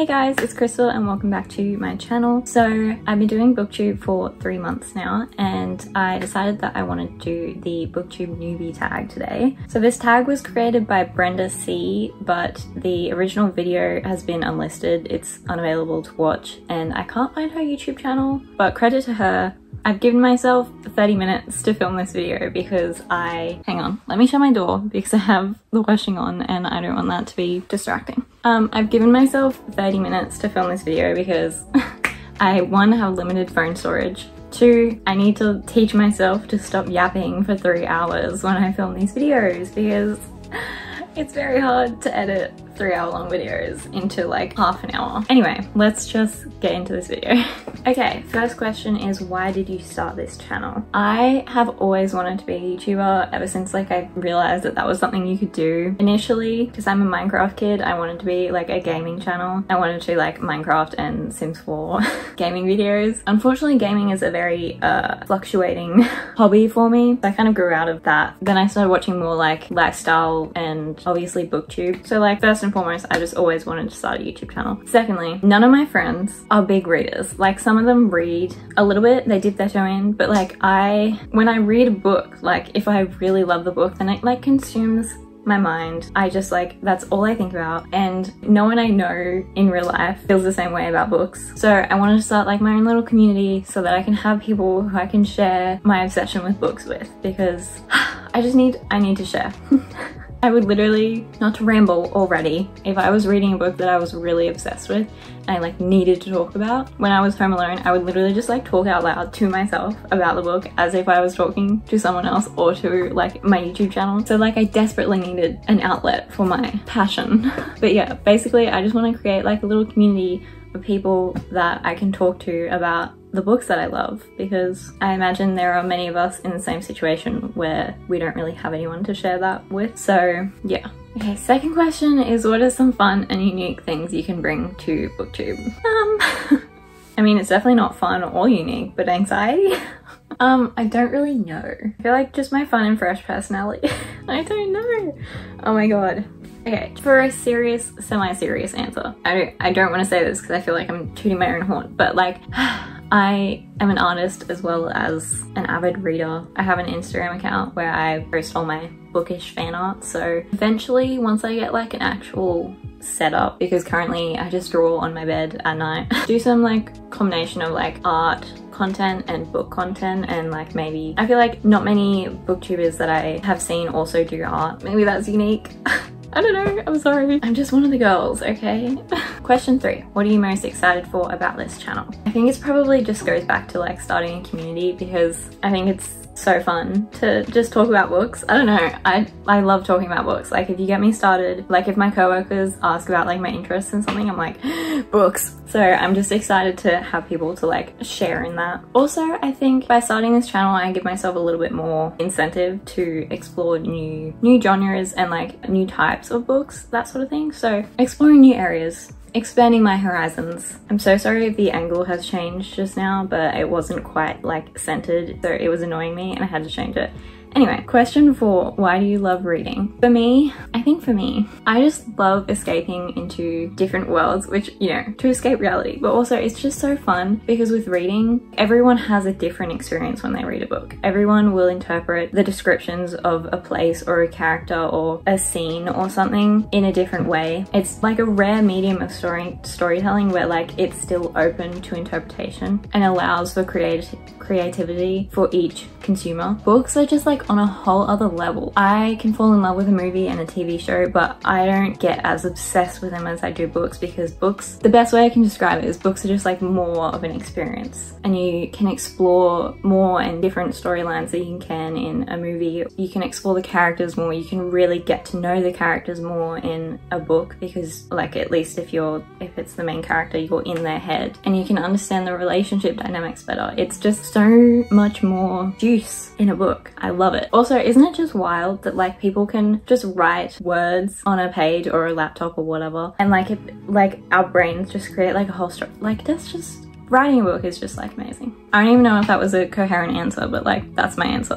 Hey guys, it's Crystal and welcome back to my channel. So I've been doing booktube for 3 months now and I decided that I wanted to do the booktube newbie tag today. So this tag was created by Brenda C, but the original video has been unlisted. It's unavailable to watch and I can't find her YouTube channel, but credit to her. I've given myself 30 minutes to film this video because hang on, let me shut my door because I have the washing on and I don't want that to be distracting. I've given myself 30 minutes to film this video because I, 1, have limited phone storage. 2, I need to teach myself to stop yapping for 3 hours when I film these videos because it's very hard to edit 3-hour-long videos into like half an hour. Anyway, let's just get into this video. Okay, first question is, why did you start this channel? I have always wanted to be a YouTuber ever since like I realized that that was something you could do. Initially, because I'm a Minecraft kid, I wanted to be like a gaming channel. I wanted to do like Minecraft and Sims 4 gaming videos. Unfortunately, gaming is a very fluctuating hobby for me. So I kind of grew out of that. Then I started watching more like lifestyle and obviously booktube. So like first and foremost, I just always wanted to start a YouTube channel. Secondly, none of my friends are big readers. Like some of them read a little bit, they dip their toe in, but like when I read a book, like if I really love the book, then it like consumes my mind. I just like, that's all I think about, and no one I know in real life feels the same way about books. So I wanted to start like my own little community so that I can have people who I can share my obsession with books with, because I need to share. I would literally, not to ramble already, if I was reading a book that I was really obsessed with and I like needed to talk about, when I was home alone, I would literally just like talk out loud to myself about the book as if I was talking to someone else or to like my YouTube channel. So like I desperately needed an outlet for my passion. But yeah, basically I just want to create like a little community of people that I can talk to about the books that I love, because I imagine there are many of us in the same situation where we don't really have anyone to share that with. So yeah. Okay, second question is, what are some fun and unique things you can bring to booktube? I mean, it's definitely not fun or unique, but anxiety? I don't really know. I feel like just my fun and fresh personality. I don't know. Oh my god. Okay, for a serious, semi-serious answer, I don't want to say this because I feel like I'm tooting my own horn, but like, I am an artist as well as an avid reader. I have an Instagram account where I post all my bookish fan art, so eventually once I get like an actual setup, because currently I just draw on my bed at night, do some like combination of like art content and book content, and like maybe, I feel like not many booktubers that I have seen also do art. Maybe that's unique. I don't know, I'm sorry. I'm just one of the girls, okay? Question 3, what are you most excited for about this channel? I think it's probably just goes back to like starting a community, because I think it's so fun to just talk about books. I don't know, I love talking about books. Like if you get me started, like if my coworkers ask about like my interests in something, I'm like, books. So I'm just excited to have people to like share in that. Also, I think by starting this channel, I give myself a little bit more incentive to explore new genres and like new types of books, that sort of thing. So exploring new areas, expanding my horizons. I'm so sorry if the angle has changed just now, but it wasn't quite like centered, so it was annoying me and I had to change it. Anyway, question 4, why do you love reading? For me, I just love escaping into different worlds, which, you know, to escape reality, but also it's just so fun because with reading, everyone has a different experience when they read a book. Everyone will interpret the descriptions of a place or a character or a scene or something in a different way. It's like a rare medium of storytelling where like it's still open to interpretation and allows for creativity for each consumer. Books are just like on a whole other level. I can fall in love with a movie and a TV show, but I don't get as obsessed with them as I do books, because books, the best way I can describe it is books are just like more of an experience and you can explore more and different storylines that you can in a movie. You can explore the characters more, you can really get to know the characters more in a book, because like at least if it's the main character, you're in their head and you can understand the relationship dynamics better. It's just so much more juice in a book. I love it. Also, isn't it just wild that like people can just write words on a page or a laptop or whatever, and like our brains just create like a whole story. Like that's just, writing a book is just like amazing. I don't even know if that was a coherent answer, but like that's my answer.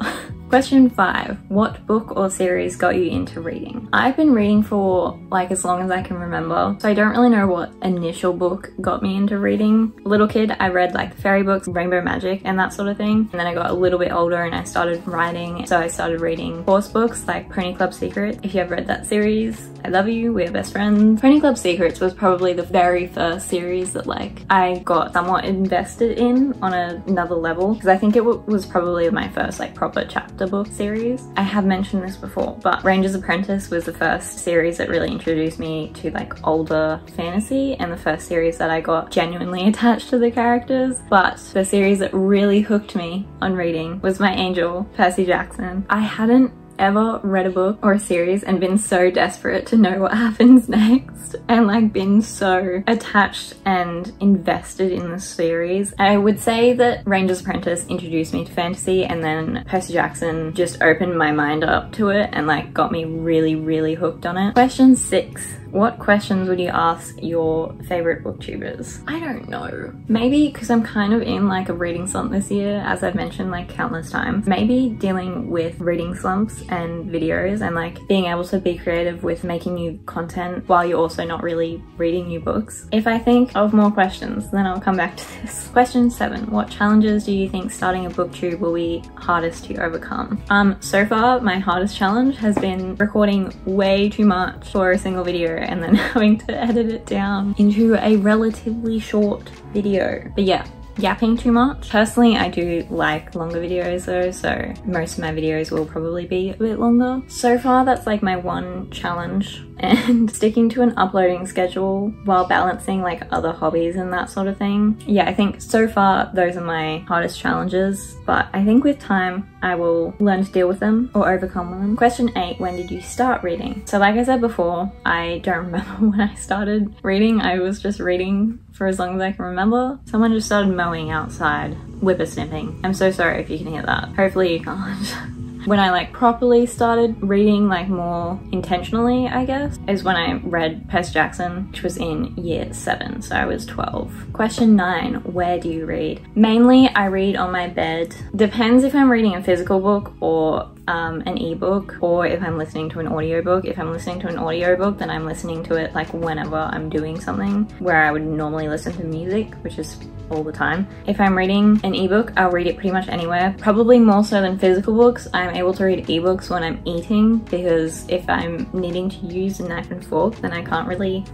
Question 5. What book or series got you into reading? I've been reading for like as long as I can remember, so I don't really know what initial book got me into reading. Little kid, I read like fairy books, rainbow magic and that sort of thing. And then I got a little bit older and I started writing, so I started reading horse books like Pony Club Secret. If you have read that series, I love you, we're best friends. Pony Club Secrets was probably the very first series that like I got somewhat invested in on another level, because I think it was probably my first like proper chapter book series. I have mentioned this before, but Ranger's Apprentice was the first series that really introduced me to like older fantasy, and the first series that I got genuinely attached to the characters. But the series that really hooked me on reading was my angel, Percy Jackson. I hadn't ever read a book or a series and been so desperate to know what happens next, and like been so attached and invested in the series. I would say that Ranger's Apprentice introduced me to fantasy, and then Percy Jackson just opened my mind up to it and like got me really hooked on it. Question 6. What questions would you ask your favorite booktubers? I don't know. Maybe because I'm kind of in like a reading slump this year, as I've mentioned like countless times. Maybe dealing with reading slumps and videos, and like being able to be creative with making new content while you're also not really reading new books. If I think of more questions, then I'll come back to this. Question 7. What challenges do you think starting a booktube will be hardest to overcome? So far my hardest challenge has been recording way too much for a single video and then having to edit it down into a relatively short video. But yeah, yapping too much. Personally, I do like longer videos though, so most of my videos will probably be a bit longer. So far, that's like my one challenge, and sticking to an uploading schedule while balancing like other hobbies and that sort of thing. Yeah, I think so far those are my hardest challenges, but I think with time I will learn to deal with them or overcome them. Question 8, when did you start reading? So like I said before, I don't remember when I started reading. I was just reading for as long as I can remember. Someone just started mowing outside, whippersnipping. I'm so sorry if you can hear that. Hopefully you can't. When I like properly started reading like more intentionally, I guess, is when I read Percy Jackson, which was in year 7, so I was 12. Question 9, where do you read? Mainly I read on my bed. Depends if I'm reading a physical book or an ebook, or if I'm listening to an audiobook. If I'm listening to an audiobook, then I'm listening to it like whenever I'm doing something, where I would normally listen to music, which is all the time. If I'm reading an ebook, I'll read it pretty much anywhere. Probably more so than physical books. I'm able to read ebooks when I'm eating, because if I'm needing to use a knife and fork, then I can't really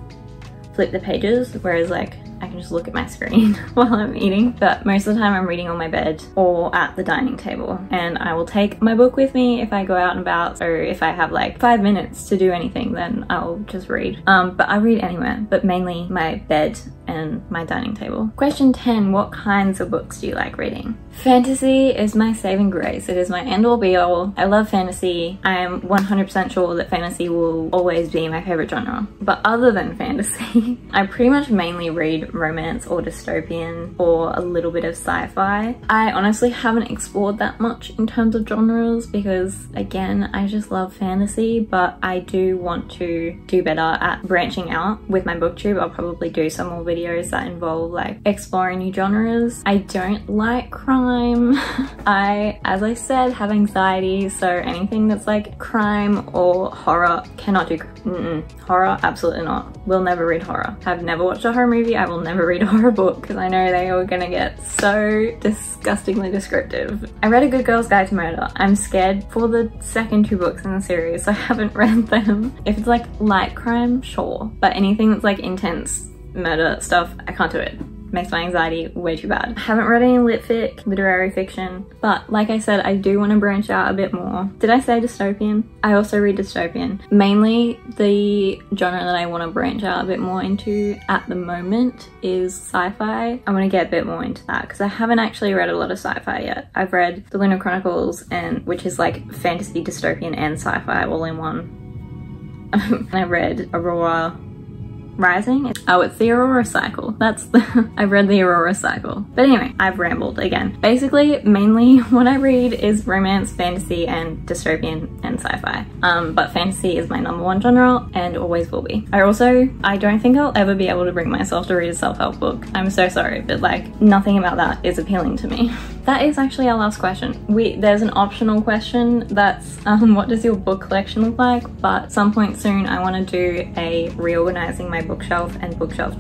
flip the pages, whereas like I can just look at my screen while I'm eating. But most of the time I'm reading on my bed or at the dining table, and I will take my book with me if I go out and about, or if I have like 5 minutes to do anything, then I'll just read. But I read anywhere, but mainly my bed and my dining table. Question 10, what kinds of books do you like reading? Fantasy is my saving grace. It is my end all be all. I love fantasy. I am 100% sure that fantasy will always be my favorite genre. But other than fantasy, I pretty much mainly read romance or dystopian or a little bit of sci-fi. I honestly haven't explored that much in terms of genres, because again, I just love fantasy, but I do want to do better at branching out with my booktube. I'll probably do some more videos that involve like exploring new genres. I don't like crime. As I said, have anxiety, so anything that's like crime or horror, cannot do. Horror, absolutely not. Will never read horror. Have never watched a horror movie. I will never read a horror book, because I know they are gonna get so disgustingly descriptive. I read A Good Girl's Guide to Murder. I'm scared for the second 2 books in the series, so I haven't read them. If it's like light crime, sure, but anything that's like intense murder stuff, I can't do it. Makes my anxiety way too bad. I haven't read any lit fic, literary fiction, but like I said, I do want to branch out a bit more. Did I say dystopian? I also read dystopian. Mainly the genre that I want to branch out a bit more into at the moment is sci-fi. I want to get a bit more into that, because I haven't actually read a lot of sci-fi yet. I've read The Lunar Chronicles, which is like fantasy, dystopian and sci-fi all in one. And I read Aurora Rising? Oh, it's the Aurora Cycle. That's the I've read the Aurora Cycle. But anyway, I've rambled again. Basically, mainly what I read is romance, fantasy, and dystopian and sci-fi. But fantasy is my #1 genre and always will be. I don't think I'll ever be able to bring myself to read a self-help book. I'm so sorry, but like nothing about that is appealing to me. That is actually our last question. There's an optional question that's what does your book collection look like? But at some point soon I want to do a reorganizing my bookshelf and bookshelf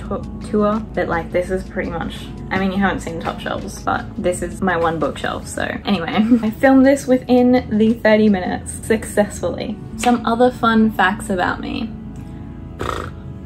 tour. But like this is pretty much, I mean, you haven't seen top shelves, but this is my one bookshelf. So anyway, I filmed this within the 30 minutes successfully. Some other fun facts about me.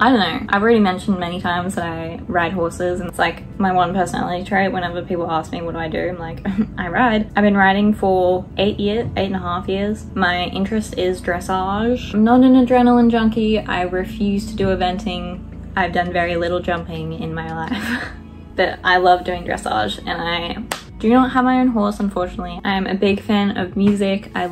I don't know, I've already mentioned many times that I ride horses, and it's like my one personality trait. Whenever people ask me what do I do, I'm like, I ride. I've been riding for 8.5 years. My interest is dressage. I'm not an adrenaline junkie. I refuse to do eventing. I've done very little jumping in my life. But I love doing dressage, and I do not have my own horse, unfortunately. I'm a big fan of music. I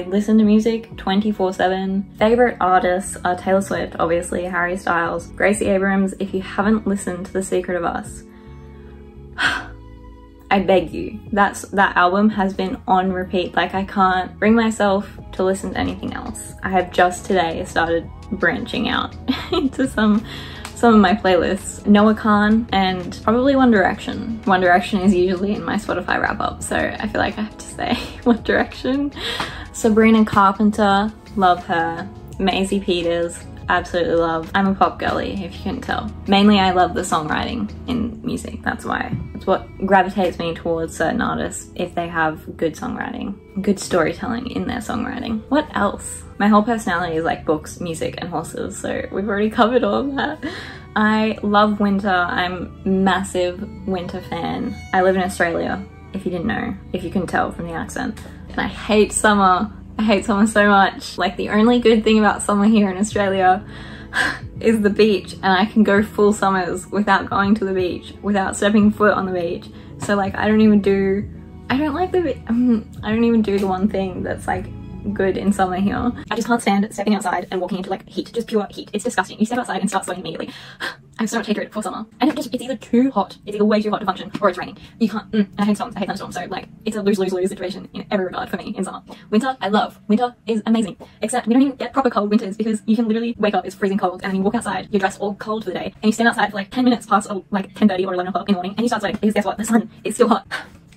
listen to music 24/7. Favorite artists are Taylor Swift, obviously, Harry Styles, Gracie Abrams. If you haven't listened to The Secret of Us, I beg you. That album has been on repeat. Like I can't bring myself to listen to anything else. I have just today started branching out into some of my playlists. Noah Khan and probably One Direction. One Direction is usually in my Spotify wrap up, so I feel like I have to say One Direction. Sabrina Carpenter, love her. Maisie Peters, absolutely love. I'm a pop girly, if you couldn't tell. Mainly I love the songwriting in music, that's why. It's what gravitates me towards certain artists, if they have good songwriting, good storytelling in their songwriting. What else? My whole personality is like books, music, and horses, so we've already covered all of that. I love winter. I'm a massive winter fan. I live in Australia, if you didn't know, if you couldn't tell from the accent. And I hate summer. I hate summer so much. Like the only good thing about summer here in Australia is the beach, and I can go full summers without going to the beach, without stepping foot on the beach. So like I don't even do the one thing that's like good in summer here. I just can't stand stepping outside and walking into like heat, just pure heat. It's disgusting. You step outside and start sweating immediately. I'm so much hatred for summer. And it's either too hot, it's either way too hot to function, or it's raining. You can't, I hate storms, I hate thunderstorms, so like, it's a lose-lose-lose situation in every regard for me in summer. Winter, I love. Winter is amazing. Except we don't even get proper cold winters because you can literally wake up, it's freezing cold, and then you walk outside, you're dressed all cold for the day, and you stand outside for like 10 minutes past like 10:30 or 11 o'clock in the morning, and you start sweating because guess what? The sun is still hot.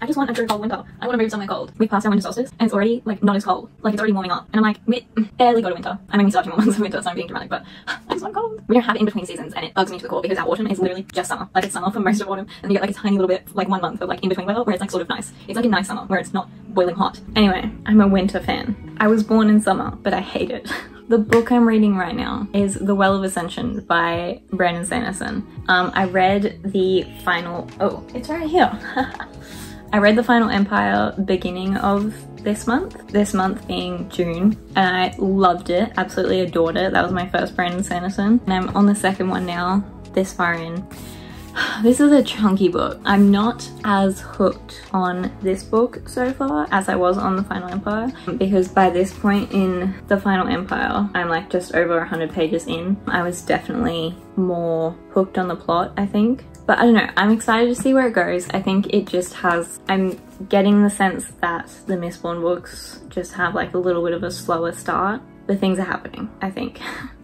I just want a true cold winter. I want to move somewhere cold. We passed our winter solstice and it's already like not as cold. Like it's already warming up. And I'm like, we barely got to winter. I mean, we start 2 more months of winter, so I'm being dramatic, but I just want cold. We don't have in-between seasons and it bugs me to the core because our autumn is literally just summer. Like it's summer for most of autumn, and you get like a tiny little bit, like 1 month of like in-between weather where it's like sort of nice. It's like a nice summer where it's not boiling hot. Anyway, I'm a winter fan. I was born in summer, but I hate it. The book I'm reading right now is The Well of Ascension by Brandon Sanderson. I read the final, oh, it's right here. I read The Final Empire beginning of this month being June, and I loved it, absolutely adored it. That was my first Brandon Sanderson, and I'm on the second one now, this far in. This is a chunky book. I'm not as hooked on this book so far as I was on The Final Empire, because by this point in The Final Empire, I'm like just over 100 pages in. I was definitely more hooked on the plot, I think. But I don't know, I'm excited to see where it goes. I think it just has, I'm getting the sense that the Mistborn books just have like a little bit of a slower start, but things are happening, I think.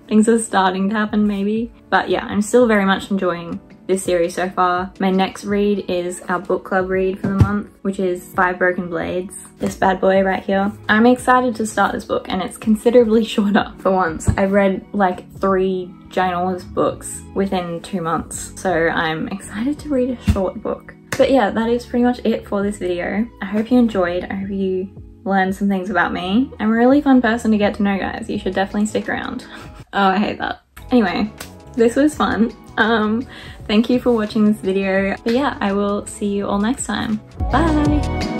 Things are starting to happen maybe. But yeah, I'm still very much enjoying this series so far. My next read is our book club read for the month, which is 5 Broken Blades. This bad boy right here. I'm excited to start this book, and it's considerably shorter for once. I've read like 3 ginormous books within 2 months, so I'm excited to read a short book. But yeah, that is pretty much it for this video. I hope you enjoyed. I hope you learned some things about me. I'm a really fun person to get to know, guys. You should definitely stick around. Oh, I hate that. Anyway, this was fun. Thank you for watching this video. But yeah, I will see you all next time. Bye!